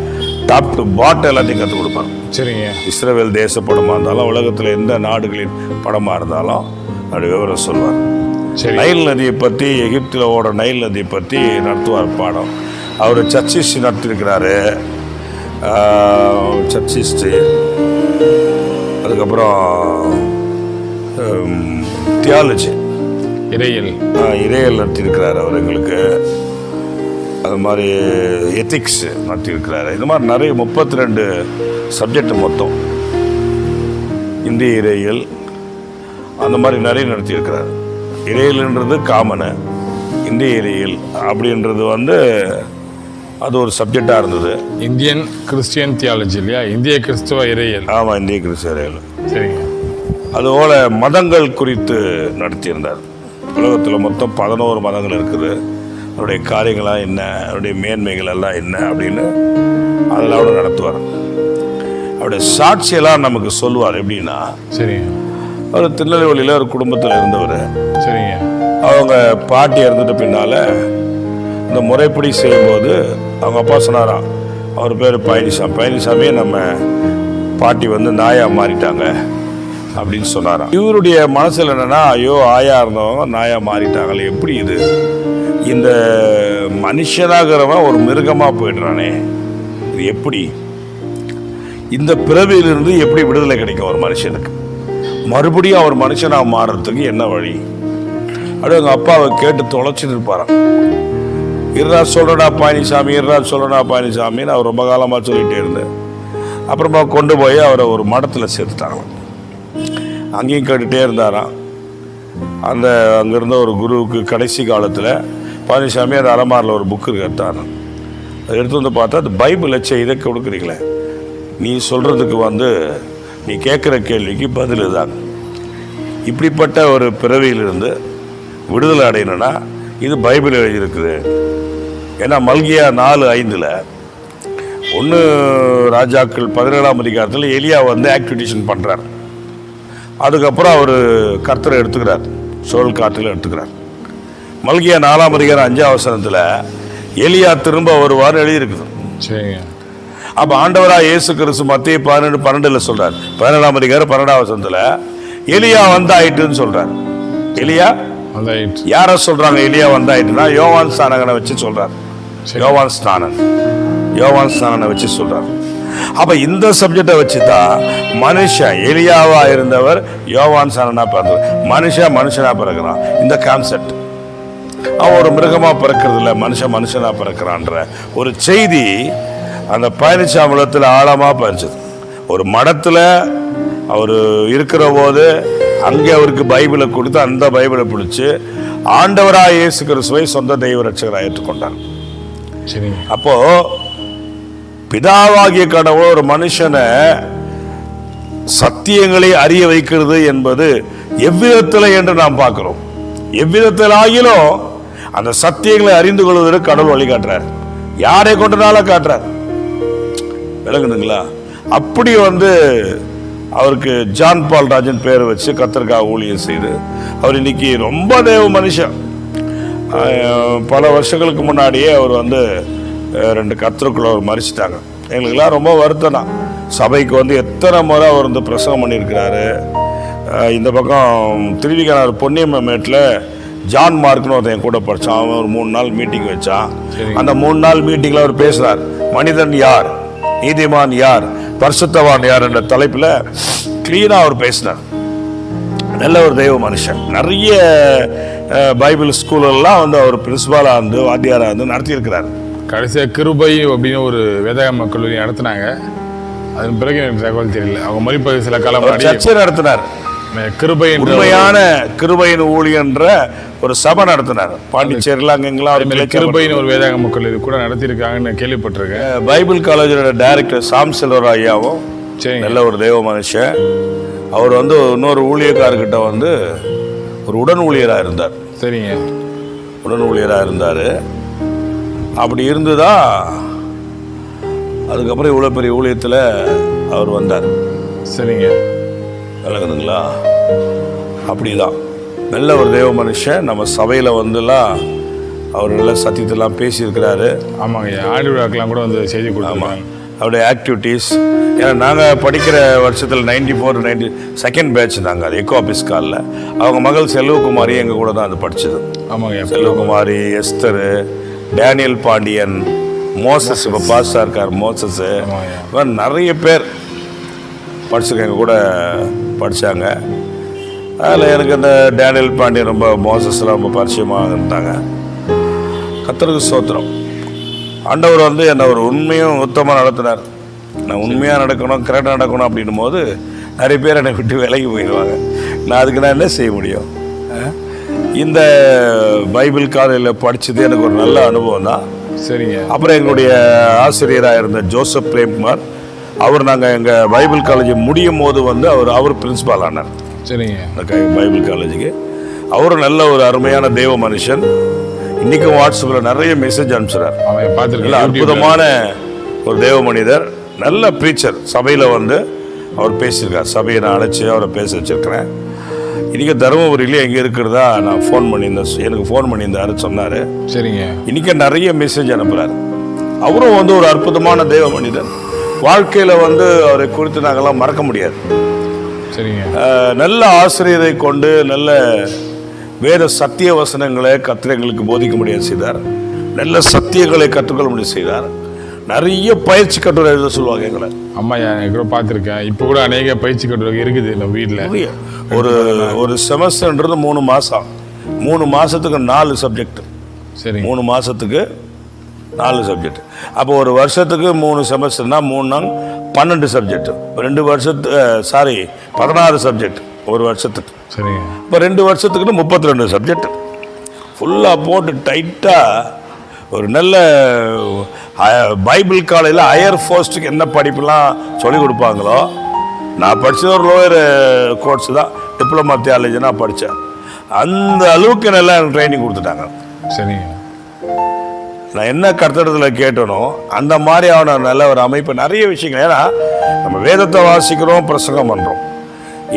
டாப் டு பாட்டம் எல்லாத்தையும் கற்றுக் கொடுப்பாங்க. சரிங்க. இஸ்ரவேல் தேச படமாக இருந்தாலும், உலகத்தில் எந்த நாடுகளின் படமாக இருந்தாலும் அப்படி விவரம் சொல்வார். சரி. நைல் நதியை பற்றி, எகிப்தில் ஓட நைல் நதியை பற்றி நடத்துவார் பாடம். அவர் சர்ச்சிஸ்ட் நடத்தியிருக்கிறாரு, சர்ச்சிஸ்ட்டு. அதுக்கப்புறம் தியாலஜி, இறையல் நடத்தியிருக்கிறார் அவர் எங்களுக்கு. அது மாதிரி எத்திக்ஸ் நடத்தியிருக்கிறாரு. இந்த மாதிரி நிறைய 32 சப்ஜெக்ட் மொத்தம். இந்திய இறையியல் அந்த மாதிரி நிறைய நடத்தியிருக்கிறார். இறையியல்ன்றது காமனு, இந்திய இறையியல் அப்படின்றது அது ஒரு சப்ஜெக்டாக இருந்தது. இந்தியன் கிறிஸ்டியன் தியாலஜி இல்லையா? இந்திய கிறிஸ்துவ இறையியல். ஆமாம், இந்திய கிறிஸ்துவ இறையியல். சரிங்க. அதுபோல் மதங்கள் குறித்து நடத்தியிருந்தார். உலகத்தில் மொத்தம் 11 மதங்கள் இருக்குது. அவருடைய காரியங்களாக என்ன, அவருடைய மேன்மைகள் எல்லாம் என்ன அப்படின்னு அதெல்லாம் அவர் நடத்துவார். அவருடைய சாட்சியெல்லாம் நமக்கு சொல்லுவார். எப்படின்னா, சரிங்க, அவர் திருநெல்வேலியில் ஒரு குடும்பத்தில் இருந்தவர். சரிங்க. அவங்க பாட்டி இறந்துட்ட பின்னால் இந்த முறைப்படி செய்யும்போது அவங்க அப்பா சொன்னாராம், அவர் பேர் பழனிசாமியே நம்ம பாட்டி நாயாக மாறிட்டாங்க அப்படின்னு சொன்னாராம். இவருடைய மனசில் என்னென்னா, ஐயோ ஆயா இருந்தவங்க நாயாக மாறிட்டாங்களே, எப்படி இது, இந்த மனுஷனாகிறவன் ஒரு மிருகமாக போயிடுறானே, இது எப்படி, இந்த பிறவியிலிருந்து எப்படி விடுதலை கிடைக்கும் ஒரு மனுஷனுக்கு, மறுபடியும் அவர் மனுஷனாக மாறுறதுக்கு என்ன வழி அப்படி அவங்க அப்பாவை கேட்டு தொலைச்சிட்டு இருப்பாராம். இருடா சொல்கிறடா பழனிசாமி, இருடா சொல்கிறடா பழனிசாமின்னு அவர் ரொம்ப காலமாக சொல்லிகிட்டே இருந்தேன். அப்புறமா கொண்டு போய் அவரை ஒரு மடத்தில் சேர்த்துட்டாங்களாம். அங்கேயும் கேட்டுகிட்டே இருந்தாராம். அங்கே இருந்த ஒரு குருவுக்கு கடைசி காலத்தில் பழனிசாமி அந்த அலமாரில் ஒரு புக்கு எடுத்தாராம். அதை எடுத்து பார்த்தா அது பைபிள் இதை கொடுக்குறீங்களே, நீ சொல்கிறதுக்கு நீ கேட்குற கேள்விக்கு பதில் தான். இப்படிப்பட்ட ஒரு பிறவியிலிருந்து விடுதலை அடையணும்னா இது பைபிள் எழுதியிருக்குது. ஏன்னா மல்கியா 4:5 1 ராஜாக்கள் 17ஆம் அதிகாரத்தில் எலியா ஆக்டிவிட்டேஷன் பண்ணுறார். அதுக்கப்புறம் அவர் கர்த்தரை எடுத்துக்கிறார், சுழல் காற்றில் எடுத்துக்கிறார். மல்கியா 4ஆம் அதிகாரம் 5ஆம் வசனத்தில் எலியா திரும்ப வருவார் எழுதியிருக்குது. சரிங்க. அப்போ ஆண்டவராக இயேசு கிறிஸ்து மத்திய 12:12 சொல்றார். 17ஆம் அதிகாரம் 12ஆம் வசனத்தில் எலியா வந்தாயிட்டுன்னு சொல்றார். எலியா யார சொல்றாங்க? எலியா வந்தாயிட்டுனா யோவான் ஸ்நானகனை வச்சு சொல்றார். யோவான் ஸ்நானனை வச்சு சொல்றார். அப்ப இந்த சப்ஜெக்டை வச்சுதான் மனுஷன் எலியாவா இருந்தவர் யோவான் ஸ்நானனா பிறந்தவர், மனுஷனா பிறகுறான். இந்த கான்செப்ட் அவன் ஒரு மிருகமா பிறக்கிறது இல்லை, மனுஷனா பிறக்கிறான்ற ஒரு செய்தி அந்த பழனிசாமிலத்தில் ஆழமா பதிச்சது. ஒரு மடத்துல அவர் இருக்கிற போது அங்கே அவருக்கு பைபிளை கொடுத்து அந்த பைபிளை பிடிச்சு ஆண்டவராக இயேசு கிறிஸ்துவை சொந்த தெய்வ ரட்சகராக ஏற்றுக்கொண்டார். அப்போ பிதாவாகிய கடவுள் ஒரு மனுஷனை சத்தியங்களை அறிய வைக்கிறது என்பது எவ்விதத்தில் என்று நாம் பார்க்கிறோம். எவ்விதத்தில் ஆகிலும் அந்த சத்தியங்களை அறிந்து கொள்வதற்கு கடவுள் வழிகாட்டுறார். யாரை கொண்டனால காட்டுறார், விளங்குதுங்களா? அப்படி அவருக்கு ஜான் பால் ராஜன் பேரை வச்சு கர்த்தருக்காக ஊழியம் செய்து அவர் இன்னைக்கு ரொம்ப தேவ மனுஷன். பல வருஷங்களுக்கு முன்னாடியே அவர் 2 கர்த்தருக்குள்ள அவர் மறிச்சிட்டாங்க. எங்களுக்கெல்லாம் ரொம்ப வருத்தம் தான். சபைக்கு எத்தனை முறை அவர் பிரசங்கம் பண்ணியிருக்கிறாரு. இந்த பக்கம் திருவிகானார் பொன்னியம்மேட்டில் ஜான் மார்க்னு ஒருத்தன் கூட படித்தான். அவன் ஒரு 3 நாள் மீட்டிங் வச்சான். அந்த 3 நாள் மீட்டிங்கில் அவர் பேசுகிறார், மனிதன் யார், நீதிமான் யார், பரிசுத்தவான் யார் என்ற தலைப்பில் கிளீனாக அவர் பேசினார். நல்ல ஒரு தெய்வ மனுஷன். நிறைய பைபிள் ஸ்கூலெல்லாம் அவர் பிரின்சிபாலாக வாத்தியாராக நடத்தியிருக்கிறார். கடைசியாக கிருபை அப்படின்னு ஒரு வேதாகம கல்லூரி நடத்தினாங்க. அதன் பிறகு எனக்கு தகவல் தெரியல. அவங்க மறுபடியும் சில காலம் சர்ச்சை நடத்தினார். கிருபை உண்மையான கிருபையின் ஊழியன்ற ஒரு சபை நடத்தினார் பாண்டிச்சேரியில். அங்கெல்லாம் கிருபையின் ஒரு வேதாகம கல்லூரி கூட நடத்தியிருக்காங்கன்னு கேள்விப்பட்டிருக்கேன். பைபிள் காலேஜோட டைரக்டர் சாம் செல்வர் ஐயாவும் நல்ல ஒரு தெய்வ மனுஷன். அவர் இன்னொரு ஊழியக்காரர்கிட்ட ஒரு உடன் ஊழியராக இருந்தார். சரிங்க. உடன் ஊழியராக இருந்தார். அப்படி இருந்துதான் அதுக்கப்புறம் இவ்வளோ பெரிய ஊழியத்தில் அவர் வந்தார். சரிங்க. விளங்குதுங்களா? அப்படிதான் நல்ல ஒரு தெய்வ மனுஷன். நம்ம சபையில் அவர் நல்ல சத்தியத்தெல்லாம் பேசியிருக்கிறாரு. ஆமாங்க. ஆண்டு விழாக்கெல்லாம் கூட செய்தி கொடுத்தாங்க. அவருடைய ஆக்டிவிட்டீஸ். ஏன்னா நாங்கள் படிக்கிற வருஷத்தில் 94, 90 செகண்ட் பேட்ச் நாங்கள் அது எக்கோ ஆஃபீஸ் காலில். அவங்க மகள் செல்வகுமாரி எங்கள் கூட தான் அது படித்தது. ஆமாங்க. Selvakumari, Esther, Daniel Pandian, Moses, இப்போ பாஸ்டாக இருக்கார் மோசஸ், நிறைய பேர் படிச்சுக்க எங்கள் கூட படித்தாங்க. அதில் எனக்கு இந்த டேனியல் பாண்டியன் ரொம்ப, மோசஸ்லாம் ரொம்ப பரிச்சயமாக இருந்தாங்க. கர்த்தருக்கு ஸ்தோத்திரம். ஆண்டவர் வந்து என்னை ஒரு உண்மையும் உத்தமாக நடத்தினார். நான் உண்மையாக நடக்கணும், கரெக்டாக நடக்கணும் அப்படின்னும் போது நிறைய பேர் என்னை விட்டு விலகி போயிடுவாங்க. நான் அதுக்கு நான் என்ன செய்ய முடியும்? இந்த பைபிள் காலையில் படித்தது எனக்கு ஒரு நல்ல அனுபவம் தான். சரிங்க. அப்புறம் எங்களுடைய ஆசிரியராக இருந்த ஜோசப் பிரேம்குமார், அவர் நாங்கள் எங்கள் பைபிள் காலேஜ் முடியும் போது வந்து அவர் பிரின்சிபால் ஆனார். சரிங்க. பைபிள் காலேஜுக்கு அவரும் நல்ல ஒரு அருமையான தேவ மனுஷன். இன்றைக்கும் வாட்ஸ்அப்பில் நிறைய மெசேஜ் அனுப்பிச்சுறார். நல்ல அற்புதமான ஒரு தேவ மனிதர், நல்ல ப்ரீச்சர். சபையில் வந்து அவர் பேசியிருக்கார். சபையை நான் அழைச்சி அவரை பேச வச்சுருக்கிறேன். இன்றைக்கி தருமபுரியிலே எங்கே இருக்கிறதா நான் ஃபோன் பண்ணியிருந்தேன், எனக்கு ஃபோன் பண்ணியிருந்தாரு, சொன்னார். சரிங்க. இன்றைக்கி நிறைய மெசேஜ் அனுப்புகிறார். அவரும் வந்து ஒரு அற்புதமான தேவ மனிதர். வாழ்க்கையில் வந்து அவரை குறித்து நாங்கள்லாம் மறக்க முடியாது. சரிங்க. நல்ல ஆசிரியரை கொண்டு நல்ல வேத சத்திய வசனங்களை கத்திரங்களுக்கு போதிக்க முடியாது செய்தார். நல்ல சத்தியங்களை கற்றுக்கொள்ள முடியாது செய்தார். நிறைய பயிற்சி கட்டுரை எழுத சொல்லுவாங்க எங்களை. அம்மா எனக்கு கூட பார்த்துருக்கேன். இப்போ கூட அநேக பயிற்சி கட்டுரை இருக்குது நம்ம வீட்டில். ஒரு செமஸ்டர்ன்றது 3 மாதம். 3 மாதத்துக்கு 4 சப்ஜெக்ட். சரி. 3 மாதத்துக்கு 4 சப்ஜெக்ட். அப்போ ஒரு வருஷத்துக்கு 3 செமஸ்டர்னா 3 நாள் 12 சப்ஜெக்ட். 2 வருஷத்துக்கு 16 சப்ஜெக்ட் ஒரு வருஷத்துக்கு. சரிங்க. இப்போ 2 வருஷத்துக்குன்னு 32 சப்ஜெக்ட் ஃபுல்லாக போட்டு டைட்டாக ஒரு நல்ல பைபிள் காலையில் ஹையர் போஸ்ட்டுக்கு என்ன படிப்புலாம் சொல்லிக் கொடுப்பாங்களோ. நான் படித்தது ஒரு லோயர் கோர்ஸ் தான், டிப்ளமா தியாலஜி நான் படித்தேன். அந்த அளவுக்கு நல்லா எனக்கு ட்ரைனிங் கொடுத்துட்டாங்க. சரிங்க. நான் என்ன கர்த்தரத்தில் கேட்டனோ அந்த மாதிரி அவனை நல்ல ஒரு அமைப்பு, நிறைய விஷயங்கள். ஏன்னா நம்ம வேதத்தை வாசிக்கிறோம், பிரசங்கம் பண்ணுறோம்.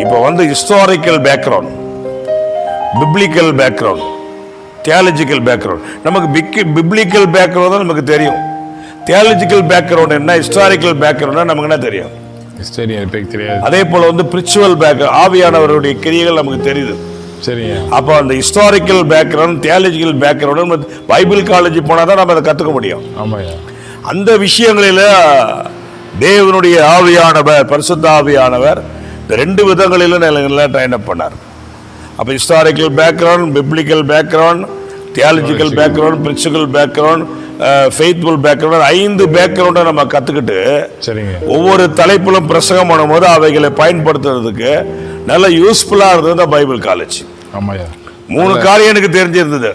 இப்போ வந்து historical background, biblical background, theological background. நமக்கு பிப்ளிக்கல் பேக்ரவுண்ட் தான் நமக்கு தெரியும். தியாலஜிக்கல் பேக்ரவுண்ட் என்ன, ஹிஸ்டாரிக்கல் பேக்ரவுண்ட் நமக்கு என்ன தெரியும்? தெரியாது. அதே போல வந்து ஸ்பிரிச்சுவல் பேக்ரவுண்ட், ஆவியானவருடைய கிரியைகள் நமக்கு தெரியுது. சரிங்க. அப்போ அந்த historical background, theological background Bible college போனால் தான் நம்ம அதை கற்றுக்க முடியும். ஆமாம். அந்த விஷயங்களில் தேவனுடைய ஆவியானவர், பரிசுத்த ஆவியானவர் இந்த 2 விதங்களிலும் நல்லா ட்ரைன் அப் பண்ணார். அப்போ historical background, biblical background, theological background, spiritual background, faithful background, 5 பேக்ரவுண்டை நம்ம கற்றுக்கிட்டு ஒவ்வொரு தலைப்பிலும் பிரசங்கம் பண்ணும்போது அவைகளை பயன்படுத்துறதுக்கு நல்ல யூஸ்ஃபுல்லாக இருந்தது தான் பைபிள் காலேஜ். 3 காரியம் எனக்கு தெரிஞ்சிருந்தது.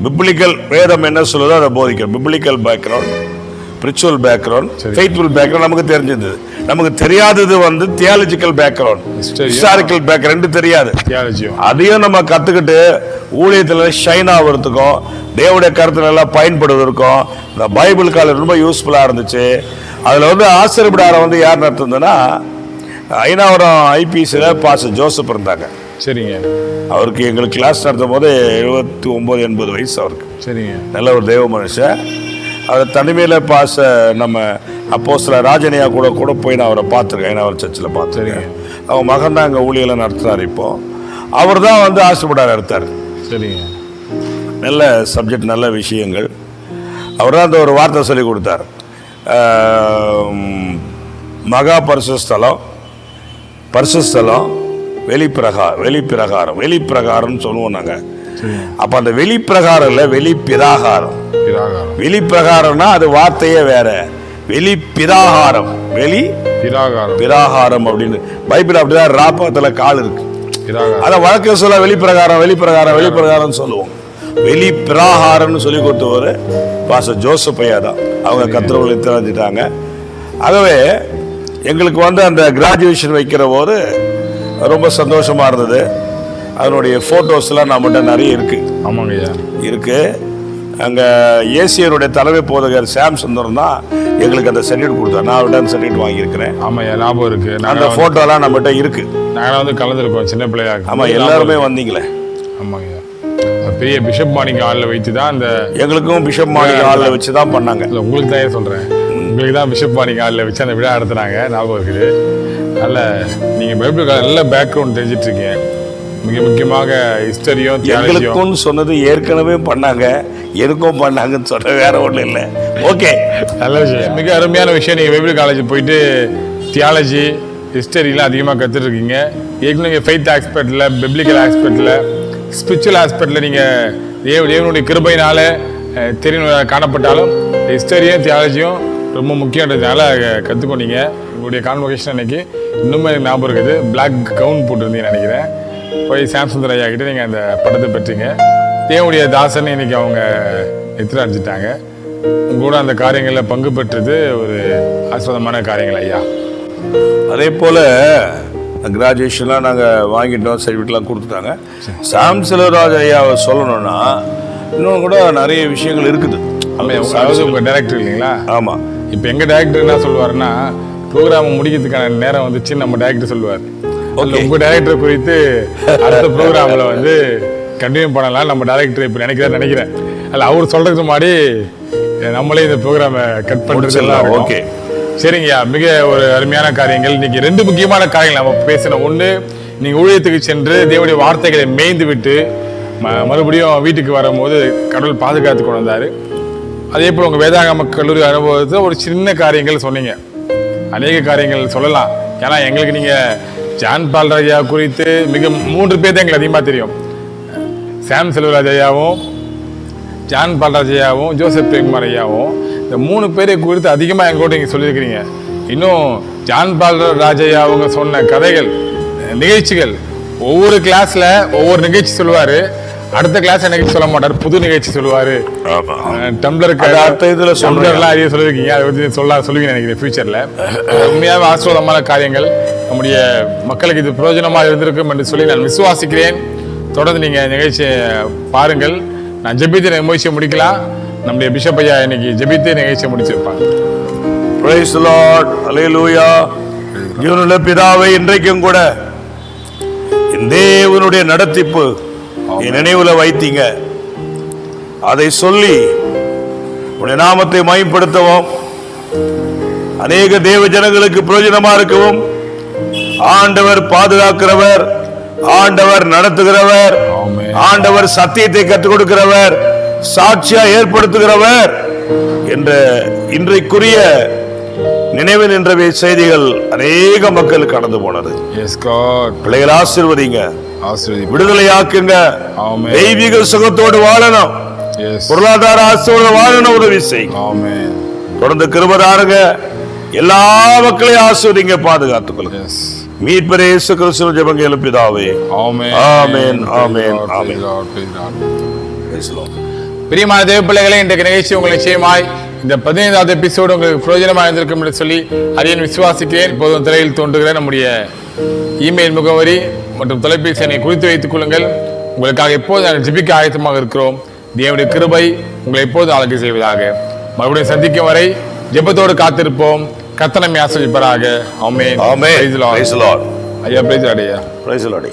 பிப்ளிக்கல் வேதம் என்ன சொல்லுதோ அதை போதிக்கும். Biblical background, spiritual background, faithful background நமக்கு தெரிஞ்சிருந்தது. நமக்கு தெரியாதது வந்து தியாலஜிக்கல் பேக்ரவுண்ட், ஹிஸ்டாரிக்கல் பேக்ரவுண்ட் தெரியாது. அதையும் நம்ம கற்றுக்கிட்டு ஊழியத்தில் ஷைன் ஆகிறதுக்கும் தேவனுடைய கருத்துல எல்லாம் பயன்படுவதற்கும் இந்த பைபிள் காலேஜ் ரொம்ப யூஸ்ஃபுல்லாக இருந்துச்சு. அதில் வந்து ஆசிரியப்படார வந்து யார் நடத்துனதுன்னா ஐநாவரம் ஐபிஎஸ்ல பாஸ்டர் ஜோசப் இருந்தாங்க. சரிங்க. அவருக்கு எங்களுக்கு கிளாஸ் நடத்தும் போது 79-80 வயசு அவருக்கு. சரிங்க. நல்ல ஒரு தேவ மனுஷன். அவர் தனிமையில் நம்ம அப்போஸ்தலர் ராஜனையா கூட போய் நான் அவரை பார்த்துருக்கேன். ஐநாவரம் சர்ச்சில் பார்த்துருக்கேன். அவங்க மகன் தான் அங்கே ஊழியெல்லாம் நடத்துகிறார். இப்போ அவர் தான் வந்து ஆசிரியப்படார எடுத்தார். சரிங்க. நல்ல சப்ஜெக்ட், நல்ல விஷயங்கள். அவர் தான் அந்த ஒரு வார்த்தை சொல்லி கொடுத்தார். மகா பரிசுஸ்தலம், பரிசுஸ்தலம், வெளிப்பிரகாரம் சொல்லுவோம் நாங்கள். அப்போ அந்த வெளிப்பிரகாரம் இல்லை, வெளிப்பிராகாரம். வெளிப்பிரகாரம்னா அது வார்த்தையே வேற. வெளிப்பிராகாரம், வெளிப்பிராகாரம் அப்படின்னு பைபிள் அப்படிதான் ராப்பகத்தில் கால் இருக்கு. அதை வழக்க சொல்ல வெளிப்பிரகாரம் சொல்லுவோம். வெளிப்பிராகாரம்னு சொல்லி கொடுத்தவர் பாஸ்டர் ஜோசப் ஐயா தான். அவங்க கர்த்தரை தெரிஞ்சிட்டாங்க. ஆகவே எங்களுக்கு வந்து அந்த கிராஜுவேஷன் வைக்கிற போது ரொம்ப சந்தோஷமா இருந்தது. அதனுடைய ஃபோட்டோஸ்லாம் நம்மகிட்ட நிறைய இருக்கு. ஆமாங்க ஐயா, இருக்கு. அங்கே ஏசியருடைய தலைமை போதகர் சாம் சுந்தரம் தான் எங்களுக்கு அந்த சர்டிஃபிகேட் கொடுத்தார். நான் அவர்கிட்ட அந்த சர்டிஃபிகேட் வாங்கியிருக்கிறேன். ஆமாம், ஞாபகம் இருக்கு. அந்த ஃபோட்டோலாம் நம்மகிட்ட இருக்கு. நாங்கள் வந்து கலந்துருக்கோம் சின்ன பிள்ளையா. ஆமாம், எல்லாருமே வந்தீங்களே. ஆமாங்க, பெரிய பிஷப் மார்னிங் ஹாலில் வைத்து தான் அந்த எங்களுக்கும் பிஷப் மார்னிங் ஹாலில் வச்சு தான் பண்ணாங்க. இல்லை, உங்களுக்கு தான் சொல்கிறேன். உங்களுக்கு தான் பிஷப் வாணி காலில் வச்சு அந்த விழா நடத்துனாங்க, ஞாபகம் இருக்குது. அதனால் நீங்கள் பைபிள் நல்ல பேக்ரவுண்ட் தெரிஞ்சிட்டு இருக்கீங்க. மிக முக்கியமாக ஹிஸ்டரியும் எங்களுக்கும் சொன்னது ஏற்கனவே பண்ணாங்க, எனக்கும் பண்ணாங்கன்னு சொல்ற, வேற ஒன்றும் இல்லை. ஓகே, நல்ல விஷயம், மிக அருமையான விஷயம். நீங்கள் பைபிள் காலேஜ் போயிட்டு தியாலஜி ஹிஸ்டரிலாம் அதிகமாக கற்றுட்ருக்கீங்க. ஏற்கனவே ஃபெய்த் ஆஸ்பெக்டில், பிப்ளிக்கல் ஆஸ்பெக்டில், ஸ்பிரிச்சுவல் ஆஸ்பெக்டில் நீங்கள் தேவனுடைய கிருபையினால தெரியும் காணப்பட்டாலும் ஹிஸ்டரியும் தியாலஜியும் ரொம்ப முக்கியன்றதுனால கற்றுக்கொண்டீங்க. உங்களுடைய கான்வொகேஷன் அன்னைக்கு இன்னுமே எனக்கு ஞாபகம் இருக்குது. பிளாக் கவுன் போட்டிருந்தீங்கன்னு நினைக்கிறேன். போய் சாம்சுந்தர் ஐயா கிட்ட நீங்கள் அந்த படத்தை பெற்றீங்க. தேவனுடைய தாசன் இன்னைக்கு அவங்க எத்திர அடிச்சிட்டாங்க. உங்களோட அந்த காரியங்களில் பங்கு பெற்றது ஒரு ஆஸ்பதமான காரியங்கள் ஐயா. அதே போல் கிராஜுவேஷன்லாம் நாங்கள் வாங்கிட்டோம், சர்டிஃபிகேட்லாம் கொடுத்துட்டாங்க. சாம் செல்வராஜ் ஐயாவை சொல்லணும்னா இன்னும் கூட நிறைய விஷயங்கள் இருக்குது. அதாவது உங்கள் டைரக்டர் இல்லைங்களா? ஆமாம். இப்போ எங்கள் டைரக்டர் என்ன சொல்லுவாருன்னா, ப்ரோக்ராம் முடிக்கிறதுக்கான நேரம் வந்துச்சு, நம்ம டைரக்டர் சொல்லுவார். உங்கள் டைரக்டர் குறித்து அடுத்த ப்ரோக்ராமில் வந்து கண்டினியூ பண்ணலாம் நம்ம டைரக்டர் இப்போ நினைக்கிறேன். அதில் அவர் சொல்கிறதுக்கு முன்னாடி நம்மளே இந்த ப்ரோக்ராமை கட் பண்ணுறது எல்லாம். ஓகே, சரிங்கய்யா. மிக ஒரு அருமையான காரியங்கள். இன்னைக்கு 2 முக்கியமான காரியங்கள் நம்ம பேசணும். ஒன்று, நீங்கள் ஊழியத்துக்கு சென்று தேவனுடைய வார்த்தைகளை மேய்ந்து விட்டு மறுபடியும் வீட்டுக்கு வரும்போது கடவுள் பாதுகாத்து கொண்டு வந்தார். அதே போல் உங்கள் வேதாகம கல்லூரி அனுபவத்தில் ஒரு சின்ன காரியங்கள் சொன்னீங்க. அநேக காரியங்கள் சொல்லலாம். ஏன்னா எங்களுக்கு நீங்கள் ஜான் பால் ராஜா குறித்து மிக 3 பேர் தான் எங்களுக்கு அதிகமாக தெரியும். சாம் செல்வராஜ் ஐயாவும், ஜான் பால்ராஜ் ஐயாவும், ஜோசப் பிரேம்குமார் ஐயாவும், இந்த 3 பேரை குறித்து அதிகமாக எங்கூட நீங்கள் சொல்லியிருக்கிறீங்க. இன்னும் ஜான் பால்ராஜ் ஐயா அவங்க சொன்ன கதைகள், நிகழ்ச்சிகள், ஒவ்வொரு கிளாஸில் ஒவ்வொரு நிகழ்ச்சி சொல்லுவார். அடுத்த கிளாஸ் நிகழ்ச்சி சொல்ல மாட்டார், புது நிகழ்ச்சி சொல்லுவார். டம்ளருக்கு டம்ளர்லாம் அதிகம் சொல்லியிருக்கீங்க. அதை பற்றி சொல்லுவீங்க நினைக்கிறேன் ஃபியூச்சரில். உண்மையாக ஆசீர்வாதமான காரியங்கள். நம்முடைய மக்களுக்கு இது பிரயோஜனமாக இருந்திருக்கும் என்று சொல்லி நான் விசுவாசிக்கிறேன். தொடர்ந்து நீங்கள் நிகழ்ச்சியை பாருங்கள். நான் ஜெபித்து நிகழ்ச்சியை முடிக்கலாம். நம்முடைய பிஷப் ஐயா இன்னைக்கு ஜெபித்து நிகழ்ச்சியை முடிச்சிருப்பாங்க. Praise the Lord. Hallelujah. ஜீவனுள்ள பிதாவே, இன்றைக்கும் கூட என் தேவனுடைய நடத்திப்பு என் நினைவுல வைத்தீங்க. அதை சொல்லி உடைய நாமத்தை மகிமைப்படுத்தவும், அநேக தேவ ஜனங்களுக்கு பிரயோஜனமா இருக்கவும், ஆண்டவர் பாதுகாக்கிறவர், ஆண்டவர் நடத்துகிறவர், ஆண்டவர் சத்தியத்தை கற்றுக் கொடுக்கிறவர், சாட்சியா ஏற்படுத்துகிறவர் என்ற இன்றைக்குரிய நினைவில் நின்ற செய்திகள் அநேக மக்களுக்கு கடந்து போனது. பிள்ளைகள் ஆசீர்வதிங்க, விடுதலையாக்குங்க, தெய்வீக சுகத்தோடு வாழணும், பொருளாதார ஆசையோடு வாழணும், உதவி செய்யுங்க. தொடர்ந்து கிருபைதாருங்க, எல்லா மக்களையும் ஆசீர்வதிங்க, பாதுகாத்துக் கொள்ளுங்க. மீட்பர் இயேசு கிறிஸ்துவின் ஜெபங்கள் பிதாவே. ஆமென், ஆமென், ஆமென், ஆமென். பிரியமான தேவ பிள்ளைகளே, இன்றைக்கு நிகழ்ச்சி உங்களுக்கு நிச்சயமாய் இந்த 15வது எபிசோடு உங்களுக்கு பிரயோஜனமாக இருந்திருக்கும் என்று சொல்லி அரியன் விசுவாசிக்கிறேன். இப்போதும் திரையில் தோன்றுகிற நம்முடைய இமெயில் முகவரி மற்றும் தொலைபேசி எண்ணை குறித்து வைத்துக் கொள்ளுங்கள். உங்களுக்காக எப்போது நாங்கள் ஜெபிக்க ஆயத்தமாக இருக்கிறோம். தேவனுடைய கிருபை உங்களை எப்போது ஆளுகை செய்வதாக. மறுபடியும் சந்திக்கும் வரை ஜெபத்தோடு காத்திருப்போம். கர்த்தர் நம்மை ஆசீர்வதிப்பாராக. Amen. Amen. Praise the Lord. Praise the Lord. ஐயா, பிரைஸ் தி லார்ட் ஐயா. Praise the Lord.